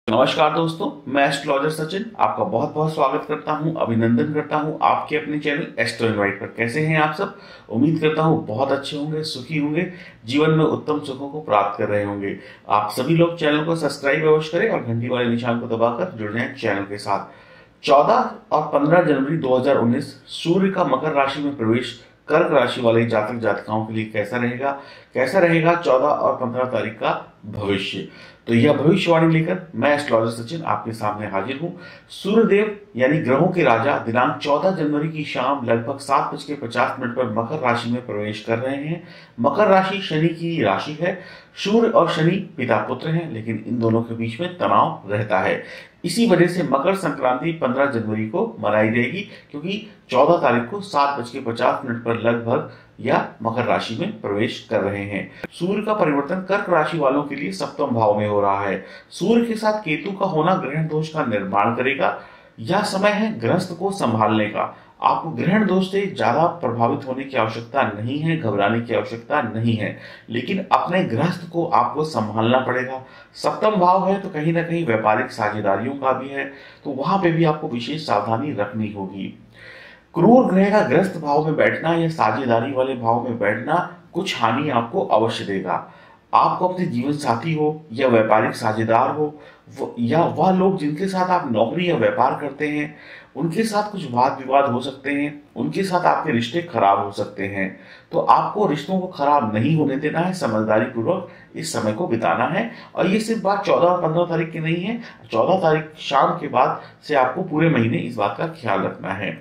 नमस्कार दोस्तों, मैं एस्ट्रोलॉजर सचिन आपका बहुत बहुत स्वागत करता हूं, अभिनंदन करता हूं आपके अपने चैनल एस्ट्रो इनवाइट पर। कैसे हैं आप सब? उम्मीद करता हूं बहुत अच्छे होंगे, सुखी होंगे, जीवन में उत्तम सुखों को प्राप्त कर रहे होंगे। आप सभी लोग चैनल को सब्सक्राइब अवश्य करें और घंटी वाले निशान को दबाकर जुड़ जाएं चैनल के साथ। 14 और 15 जनवरी 2019 सूर्य का मकर राशि में प्रवेश कर्क राशि वाले जातक जातिकाओं के लिए कैसा रहेगा 14 और 15 तारीख का भविष्य। तो यह भविष्यवाणी लेकर मैं एस्ट्रोलॉजर सचिन आपके सामने हाजिर हूं। सूर्यदेव यानी ग्रहों के राजा दिनांक 14 जनवरी की शाम लगभग 7:50 पर मकर राशि में प्रवेश कर रहे हैं। मकर राशि शनि की राशि है। सूर्य और शनि पिता पुत्र हैं, लेकिन इन दोनों के बीच में तनाव रहता है। इसी वजह से मकर संक्रांति 15 जनवरी को मनाई जाएगी, क्योंकि 14 तारीख को 7:50 पर लगभग या मकर राशि में प्रवेश कर रहे हैं। सूर्य का परिवर्तन कर्क राशि वालों के लिए सप्तम भाव में हो रहा है। सूर्य के साथ केतु का होना ग्रहण दोष का निर्माण करेगा। यह समय है गृहस्थ को संभालने का। आपको ग्रहण दोष से ज्यादा प्रभावित होने की आवश्यकता नहीं है, घबराने की आवश्यकता नहीं है, लेकिन अपने गृहस्थ को आपको संभालना पड़ेगा। सप्तम भाव है तो कहीं ना कहीं व्यापारिक साझेदारियों का भी है, तो वहां पे भी आपको विशेष सावधानी रखनी होगी। क्रूर ग्रह का ग्रस्त भाव में बैठना या साझेदारी वाले भाव में बैठना कुछ हानि आपको अवश्य देगा। आपको अपने जीवन साथी हो या व्यापारिक साझेदार हो या वह लोग जिनके साथ आप नौकरी या व्यापार करते हैं, उनके साथ कुछ वाद विवाद हो सकते हैं, उनके साथ आपके रिश्ते खराब हो सकते हैं। तो आपको रिश्तों को खराब नहीं होने देना है, समझदारी पूर्वक इस समय को बिताना है। और ये सिर्फ बात 14 और 15 तारीख की नहीं है, 14 तारीख शाम के बाद से आपको पूरे महीने इस बात का ख्याल रखना है।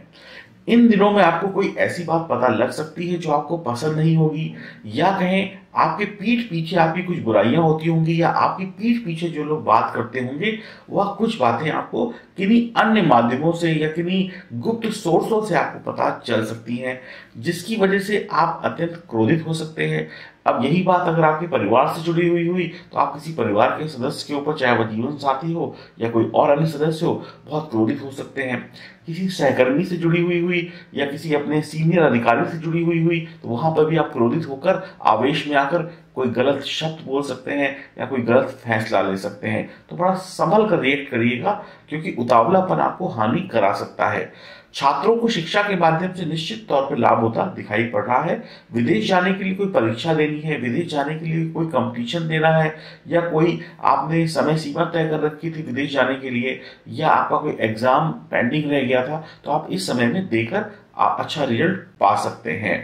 इन दिनों में आपको कोई ऐसी बात पता लग सकती है जो आपको पसंद नहीं होगी, या कहें आपके पीठ पीछे आपकी कुछ बुराइयां होती होंगी, या आपकी पीठ पीछे जो लोग बात करते होंगे वह कुछ बातें आपको किन्हीं अन्य माध्यमों से या किन्हीं गुप्त सोर्सों से आपको पता चल सकती हैं, जिसकी वजह से आप अत्यंत क्रोधित हो सकते हैं। अब यही बात अगर आपके परिवार से जुड़ी हुई तो आप किसी परिवार के सदस्य के ऊपर, चाहे वह जीवन साथी हो या कोई और अन्य सदस्य हो, बहुत क्रोधित हो सकते हैं। किसी सहकर्मी से जुड़ी हुई या किसी अपने सीनियर अधिकारी से जुड़ी हुई तो वहां पर भी आप क्रोधित होकर आवेश में आकर कोई गलत शब्द बोल सकते हैं या कोई गलत फैसला ले सकते हैं। तो बड़ा संभल कर रिएक्ट करिएगा, क्योंकि उतावलापन आपको हानि करा सकता है। छात्रों को शिक्षा के माध्यम से निश्चित तौर पर लाभ होता दिखाई पड़ रहा है। विदेश जाने के लिए कोई परीक्षा देनी है, विदेश जाने के लिए कोई कंपटीशन देना है, या कोई आपने समय सीमा तय कर रखी थी विदेश जाने के लिए, या आपका कोई एग्जाम पेंडिंग रह गया था, तो आप इस समय में देकर आप अच्छा रिजल्ट पा सकते हैं।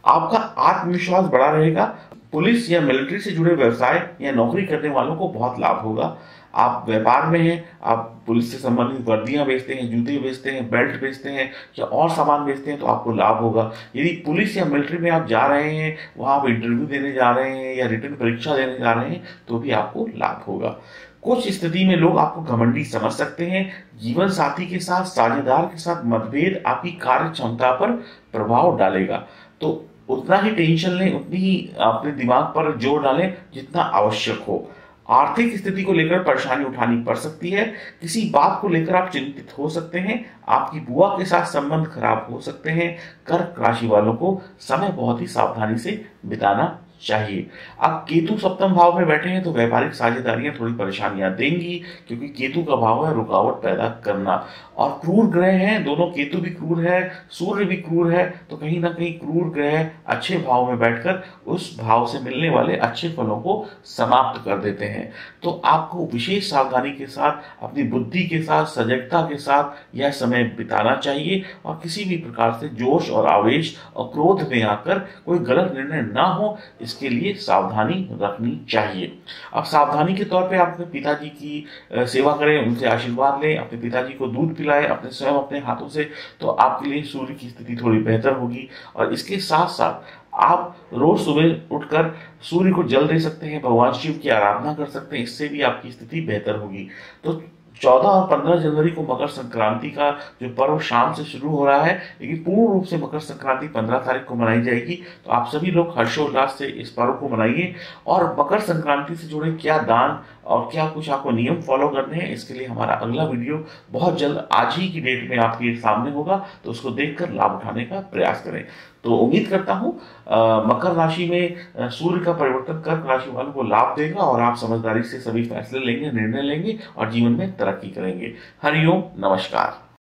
आपका आत्मविश्वास बढ़ा रहेगा। पुलिस या मिलिट्री से जुड़े व्यवसाय या नौकरी करने वालों को बहुत लाभ होगा। आप व्यापार में हैं, आप पुलिस से संबंधित वर्दियां बेचते हैं, जूते बेचते हैं, बेल्ट बेचते हैं या और सामान बेचते हैं, तो आपको लाभ होगा। यदि पुलिस या मिलिट्री में आप जा रहे हैं, वहां आप इंटरव्यू देने जा रहे हैं या रिटर्न परीक्षा देने जा रहे हैं, तो भी आपको लाभ होगा। कुछ स्थिति में लोग आपको घमंडी समझ सकते हैं। जीवन साथी के साथ, साझेदार के साथ मतभेद आपकी कार्य क्षमता पर प्रभाव डालेगा, तो उतना ही टेंशन लें, उतनी ही अपने दिमाग पर जोर डालें जितना आवश्यक हो। आर्थिक स्थिति को लेकर परेशानी उठानी पड़ सकती है। किसी बात को लेकर आप चिंतित हो सकते हैं। आपकी बुआ के साथ संबंध खराब हो सकते हैं। कर्क राशि वालों को समय बहुत ही सावधानी से बिताना चाहिए। अब केतु सप्तम भाव में बैठे हैं तो व्यापारिक साझेदारियां थोड़ी परेशानियां देंगी, क्योंकि केतु का भाव है रुकावट पैदा करना। और क्रूर ग्रह हैं दोनों, केतु भी क्रूर है, सूर्य भी क्रूर है, तो कहीं ना कहीं क्रूर ग्रह अच्छे भाव में बैठकर उस भाव से मिलने वाले अच्छे फलों को समाप्त कर देते हैं। तो आपको विशेष सावधानी के साथ, अपनी बुद्धि के साथ, सजगता के साथ यह समय बिताना चाहिए, और किसी भी प्रकार से जोश और आवेश और क्रोध में आकर कोई गलत निर्णय ना हो, इसके लिए सावधानी रखनी चाहिए। अब सावधानी के तौर पे आप अपने पिताजी की सेवा करें, उनसे आशीर्वाद लें, अपने पिताजी को दूध पिलाएं अपने स्वयं अपने हाथों से, तो आपके लिए सूर्य की स्थिति थोड़ी बेहतर होगी। और इसके साथ साथ आप रोज सुबह उठकर सूर्य को जल दे सकते हैं, भगवान शिव की आराधना कर सकते हैं, इससे भी आपकी स्थिति बेहतर होगी। तो 14 और 15 जनवरी को मकर संक्रांति का जो पर्व शाम से शुरू हो रहा है, लेकिन पूर्ण रूप से मकर संक्रांति 15 तारीख को मनाई जाएगी। तो आप सभी लोग हर्षोल्लास से इस पर्व को मनाइए। और मकर संक्रांति से जुड़े क्या दान और क्या कुछ आपको नियम फॉलो करने हैं, इसके लिए हमारा अगला वीडियो बहुत जल्द आज ही की डेट में आपके सामने होगा, तो उसको देखकर लाभ उठाने का प्रयास करें। तो उम्मीद करता हूँ मकर राशि में सूर्य का परिवर्तन कर्क राशि वालों को लाभ देगा और आप समझदारी से सभी फैसले लेंगे, निर्णय लेंगे और जीवन में तरक्की करेंगे। हरिओम, नमस्कार।